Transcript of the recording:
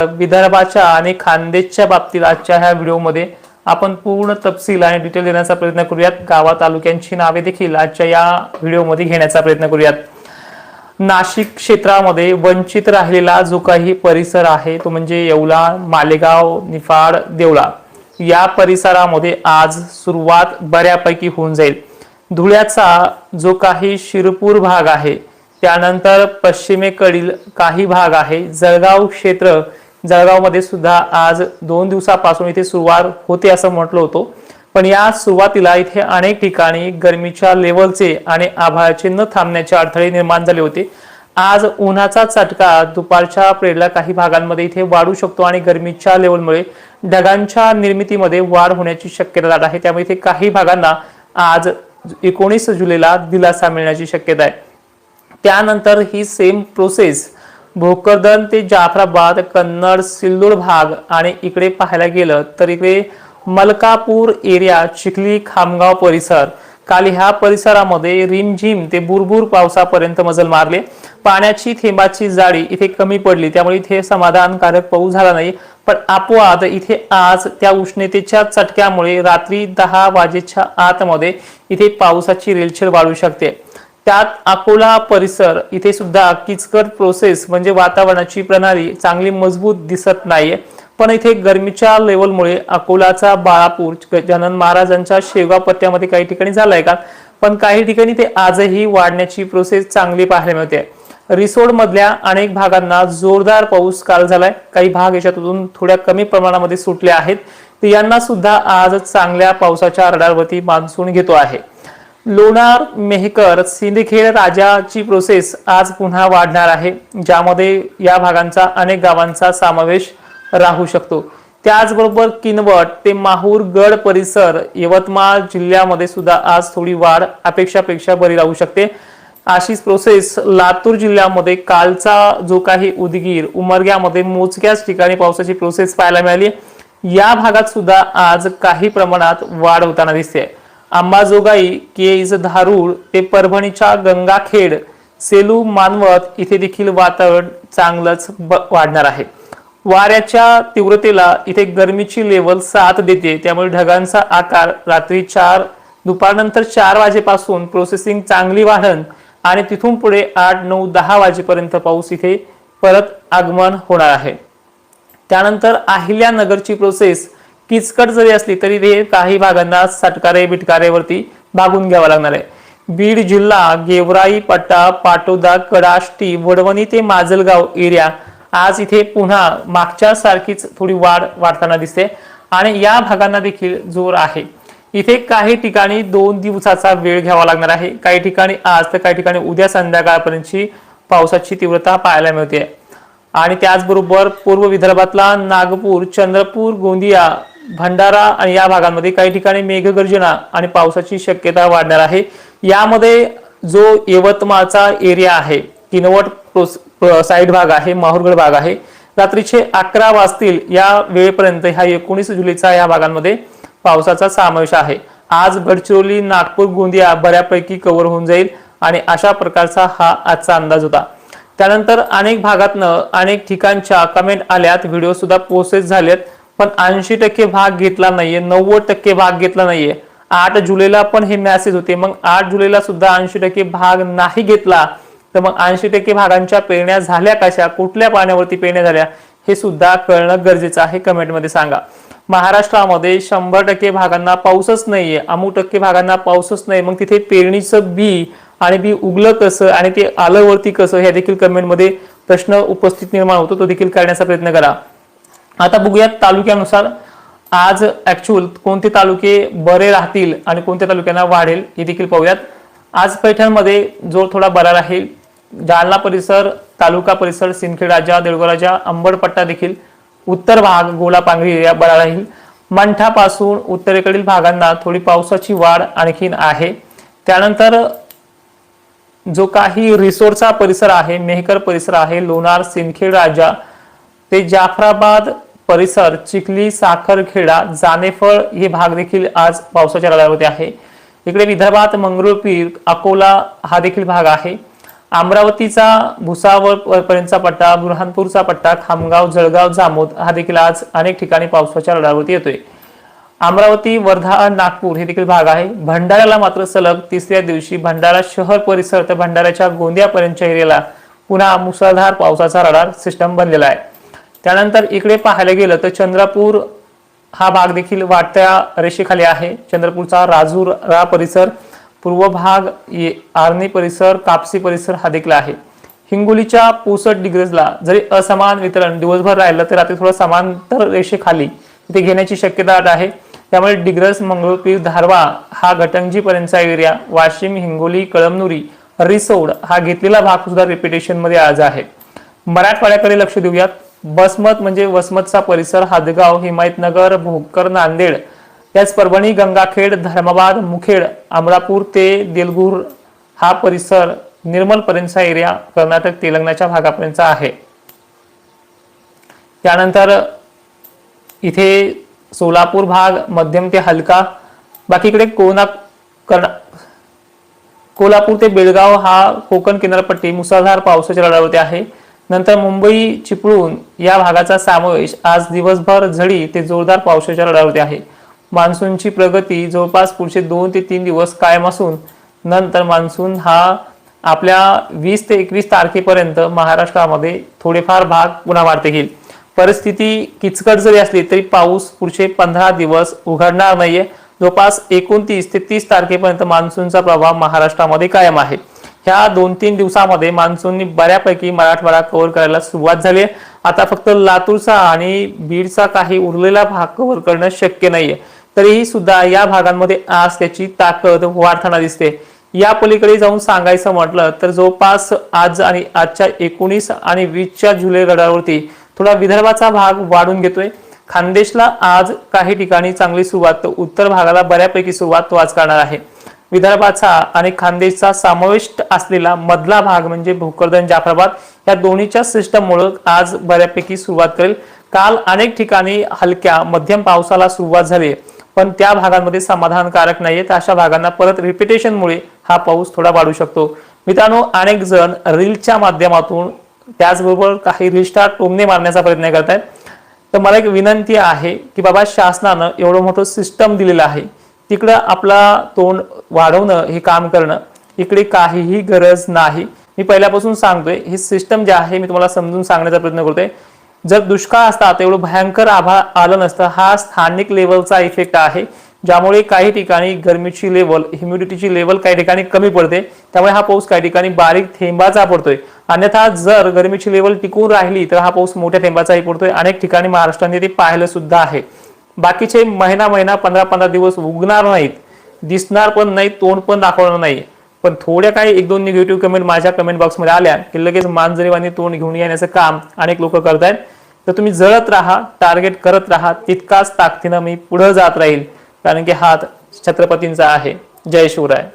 विदर्भाच्या आणि खानदेशच्या बाबतीत आजच्या ह्या व्हिडिओमध्ये आपण पूर्ण तपशील आणि डिटेल देण्याचा प्रयत्न करूयात। गावा तालुक्यांची नावे देखील आजच्या या व्हिडिओमध्ये घेण्याचा प्रयत्न करूयात। नाशिक क्षेत्रामध्ये वंचित राहिलेला जो काही परिसर आहे तो म्हणजे येवला, मालेगाव, निफाड, देवळा या परिसरामध्ये आज सुरुवात बऱ्यापैकी होऊन जाईल। धुळ्याचा जो काही शिरपूर भाग आहे, त्यानंतर पश्चिमेकडील काही भाग आहे, जळगाव क्षेत्र, जळगावमध्ये सुद्धा आज 2 दिवसापासून इथे सुरुवात होते असं म्हटलं होतं। पण या सुरुवातीला इथे अनेक ठिकाणी गरमीच्या लेवलचे आणि आभाळाचे न थांबण्याचे अडथळे निर्माण झाले होते। आज उन्हाचा चटका दुपारच्या पिरियडला काही भागांमध्ये इथे वाढू शकतो आणि गरमीच्या लेवलमुळे ढगांच्या निर्मितीमध्ये वाढ होण्याची शक्यता आहे। त्यामुळे इथे काही भागांना आज 19 जुलैला दिलासा मिळण्याची शक्यता आहे। त्यानंतर ही सेम प्रोसेस भोकरदन ते जाफराबाद, कन्नड, सिल्लोड भाग आणि इकडे पाहायला गेलं तर इकडे मलकापूर एरिया, चिखली, खामगाव परिसर, काल ह्या परिसरामध्ये रिमझिम ते बुरबुर पावसापर्यंत मजल मारले। पाण्याची थेंबाची जाडी इथे कमी पडली, त्यामुळे इथे समाधानकारक पाऊस झाला नाही। पण आपोआप इथे आज त्या उष्णतेच्या चटक्यामुळे रात्री 10 वाजेच्या आतमध्ये इथे पावसाची रेलचेल वाढू शकते। त्यात अकोला परिसर इथे सुद्धा किचकट प्रोसेस म्हणजे वातावरणाची प्रणाली चांगली मजबूत दिसत नाहीये। पण इथे गरमीच्या लेवलमुळे अकोलाचा बाळापूर, गजानन महाराजांच्या शेगाव पट्ट्यामध्ये काही ठिकाणी झालाय का, पण काही ठिकाणी ते आजही वाढण्याची प्रोसेस चांगली पाहायला मिळते। रिसोड मधल्या अनेक भागांना जोरदार पाऊस काल झालाय, काही भाग याच्यातून थोड्या कमी प्रमाणामध्ये सुटले आहेत, तर यांना सुद्धा आज चांगल्या पावसाच्या रडारवरती मान्सून घेतो आहे। लोणार, मेहकर, सिंदखेड राजाची प्रोसेस आज पुन्हा वाढणार आहे, ज्यामध्ये या भागांचा अनेक गावांचा समावेश राहू शकतो। त्याचबरोबर किनवट ते माहूर गड परिसर यवतमाळ जिल्ह्यामध्ये सुद्धा आज थोडी वाढ अपेक्षापेक्षा बरी राहू शकते। अशीच प्रोसेस लातूर जिल्ह्यामध्ये कालचा जो काही उदगीर, उमरग्यामध्ये मोजक्याच ठिकाणी पावसाची प्रोसेस पाहायला मिळाली। या भागात सुद्धा आज काही प्रमाणात वाढ होताना दिसते। अंबाजोगाई, केज, धारूर ते परभणीच्या गंगाखेड, सेलू, मानवत इथे देखील वातावरण चांगलंच वाढणार आहे। वाऱ्याच्या तीव्रतेला इथे गरमीची लेवल 7 देते, त्यामुळे ढगांचा आकार रात्री 4 दुपारनंतर 4 वाजेपासून प्रोसेसिंग चांगली वाढन आणि तिथून पुढे 8, 9, 10 वाजेपर्यंत पाऊस इथे परत आगमन होणार आहे। त्यानंतर अहिल्यानगरची प्रोसेस किचकट जरी असली तरी ते काही भागांना सटकारे बिटकारेवरती भागून घ्यावा लागणार आहे। बीड जिल्हा, गेवराई पट्टा, पाटोदा, कडाष्टी, वडवणी ते माजलगाव एरिया आज इथे पुन्हा मागच्या सारखीच थोडी वाढ वाढताना दिसते आणि या भागांना देखील जोर आहे। इथे काही ठिकाणी 2 दिवसाचा वेळ घ्यावा लागणार आहे, काही ठिकाणी आज तर काही ठिकाणी उद्या संध्याकाळपर्यंतची पावसाची तीव्रता पाहायला मिळते। आणि त्याचबरोबर पूर्व विदर्भातला नागपूर, चंद्रपूर, गोंदिया, भंडारा आणि या भागांमध्ये काही ठिकाणी मेघगर्जना आणि पावसाची शक्यता वाढणार आहे। यामध्ये जो यवतमाळचा एरिया आहे, किनवट साइड भाग आहे, माहूरगड भाग आहे, रात्रीचे 11 वाजतील या वेळेपर्यंत ह्या 19 जुलैचा या भागांमध्ये पावसाचा समावेश आहे। आज गडचिरोली, नागपूर, गोंदिया बऱ्यापैकी कव्हर होऊन जाईल आणि अशा प्रकारचा हा आजचा अंदाज होता। त्यानंतर अनेक भागातनं अनेक ठिकाणच्या कमेंट आल्यात, व्हिडिओ सुद्धा प्रोसेस झालेत, पण 80% भाग घेतला नाहीये, 90% भाग घेतला नाहीये। 8 जुलैला पण हे मेसेज होते, मग 8 जुलैला सुद्धा 80% भाग नाही घेतला तर मग 80% भागांच्या पेरण्या झाल्या कशा, कुठल्या पाण्यावरती पेरण्या झाल्या हे सुद्धा कळणं गरजेचं आहे। कमेंटमध्ये सांगा। महाराष्ट्रामध्ये 100% भागांना पाऊसच नाहीये, अमुक टक्के भागांना पाऊसच नाही, मग तिथे पेरणीचं बी आणि बी उगलं कसं आणि ते आलं वरती कसं हे देखील कमेंटमध्ये प्रश्न उपस्थित निर्माण होतो, तो देखील करण्याचा प्रयत्न करा। आता बघूयात तालुक्यानुसार आज ऍक्च्युअल कोणते तालुके बरे राहतील आणि कोणत्या तालुक्यांना वाढेल हे देखील पाहूयात। आज पैठणमध्ये जोर थोडा बरा राहील, जालना परिसर, तालुका परिसर, सिंदखेड राजा, देऊळगाव राजा, अंबड पट्टा देखील, उत्तर भाग, गोलापांगरी एरिया बरा राहील। मंठापासून उत्तरेकडील भागांना थोडी पावसाची वाढ आणखीन आहे। त्यानंतर जो काही रिसोडचा परिसर आहे, मेहकर परिसर आहे, लोणार, सिंदखेड राजा ते जाफराबाद परिसर, चिखली, साखरखेडा, जानेफळ हे भाग देखील आज पावसाच्या रडारवरती आहे। इकडे विदर्भात मंगरुळपीर, अकोला हा देखील भाग आहे। अमरावतीचा भुसावळ पर्यंतचा पट्टा, बुरहानपूरचा पट्टा, खामगाव, जळगाव, जामोद हा देखील आज अनेक ठिकाणी पावसाच्या रडारवरती येतोय. अमरावती, वर्धा, नागपूर हे देखील भाग आहे. भंडाऱ्याला मात्र सलग तिसऱ्या दिवशी भंडारा शहर परिसर तर भंडाऱ्याच्या गोंदियापर्यंतच्या एरियाला पुन्हा मुसळधार पावसाचा रडार सिस्टम बनलेला आहे. त्यानंतर इकडे पाहायला गेलं तर चंद्रपूर हा भाग देखील वाढत्या रेषेखाली आहे. चंद्रपूरचा राजुरा परिसर, पूर्व भाग, आर्णी परिसर, कापसी परिसर हा देखील आहे. हिंगोलीच्या 65 डिग्रीजला जरी असमान वितरण दिवसभर राहिलं तर रात्री थोडं समांतर रेषेखाली ते घेण्याची शक्यता आहे. त्यामुळे डिग्रस, मंगळूर, धारवा हा घटंजी पर्यंतचा एरिया, वाशिम, हिंगोली, कळमनुरी, रिसोड हा घेतलेला भाग सुद्धा रिपिटेशन मध्ये आज आहे. मराठवाड्याकडे लक्ष देऊयात. बसमत म्हणजे वसमतचा परिसर, हदगाव, हिमायतनगर, भोकर, नांदेड, त्याच परभणी, गंगाखेड, धर्माबाद, मुखेड, अमरापूर ते देलगूर हा परिसर, निर्मल पर्यंतचा एरिया कर्नाटक, तेलंगणाच्या भागापर्यंतचा आहे. त्यानंतर इथे सोलापूर भाग मध्यम ते हलका, बाकीकडे कोल्हापूर ते बेळगाव हा कोकण किनारपट्टी मुसळधार पावसाच्या रडारवरती आहे. नंतर मुंबई, चिपळूण या भागाचा समावेश आज दिवसभर झडी ते जोरदार पावसाच्या रडारवरती आहे. मान्सूनची प्रगती जवळपास पुढचे 2 ते 3 दिवस कायम असून नंतर मान्सून हा आपल्या 20 ते 21 तारखेपर्यंत महाराष्ट्रामध्ये थोडेफार भाग पुन्हा वाढते घेईल. परिस्थिती किचकट जरी असली तरी पाऊस पुढचे 15 दिवस उघडणार नाहीये. जवळपास 29 ते 30 तारखेपर्यंत मान्सूनचा प्रभाव महाराष्ट्रामध्ये कायम आहे. ह्या 2-3 दिवसामध्ये मान्सूननी बऱ्यापैकी मराठवाडा कव्हर करायला सुरुवात झाली आहे. आता फक्त लातूरचा आणि बीडचा काही उरलेला भाग कव्हर करणं शक्य नाहीये. तरीही सुद्धा या भागांमध्ये आज त्याची ताकद वाढताना दिसते. या पलीकडे जाऊन सांगायचं म्हटलं तर जवळपास आज आणि आजच्या 19 आणि 20च्या जुलै रडारवरती थोडा विदर्भाचा भाग वाढून घेतोय. खानदेशला आज काही ठिकाणी चांगली सुरुवात, तर उत्तर भागाला बऱ्यापैकी सुरुवात तो आज करणार आहे. विदर्भाचा आणि खानदेशचा समाविष्ट असलेला मधला भाग म्हणजे भोकरदन, जाफराबाद या दोन्हीच्या सिस्टममुळे आज बऱ्यापैकी सुरुवात करेल. काल अनेक ठिकाणी हलक्या मध्यम पावसाला सुरुवात झाली, पण त्या भागांमध्ये समाधानकारक नाहीये. तर अशा भागांना परत रिपिटेशनमुळे हा पाऊस थोडा वाढू शकतो. मित्रांनो, अनेक जण रीलच्या माध्यमातून त्याचबरोबर काही रीलस्टार टोमणे मारण्याचा प्रयत्न करतायत. तर मला एक विनंती आहे की बाबा, शासनानं एवढं मोठं सिस्टम दिलेलं आहे, तिकडं आपला तोंड वाढवणं हे काम करणं इकडे काहीही गरज नाही. मी पहिल्यापासून सांगतोय, हे सिस्टम जे आहे मी तुम्हाला समजून सांगण्याचा प्रयत्न करतोय. जर दुष्काळ असता तर एवढं भयंकर आभाळ आलं नसतं. हा स्थानिक लेवलचा इफेक्ट आहे, ज्यामुळे काही ठिकाणी गरमीची लेवल, ह्युमिडिटीची लेवल काही ठिकाणी कमी पडते. त्यामुळे हा पाऊस काही ठिकाणी बारीक थेंबाचा पडतोय. अन्यथा जर गरमीची लेवल टिकून राहिली तर हा पाऊस मोठ्या थेंबाचाही पडतोय. अनेक ठिकाणी महाराष्ट्राने ते पाहिलं सुद्धा आहे. बाकीचे महिना 15-15 दिवस उगणार नाहीत, दिसणार पण नाही, तोंड पण दाखवणार नाही. पण थोड्या काही 1-2 निगेटिव्ह कमेंट माझ्या कमेंट बॉक्समध्ये आल्या की लगेच मांजरीवाणी तोंड घेऊन येण्याचं काम अनेक लोक करतायत. तर तुम्ही जळत राहा, टार्गेट करत राहा, तितकाच ताकदीनं मी पुढे जात राहील, कारण की हात छत्रपतींचा आहे. जय शिवराय.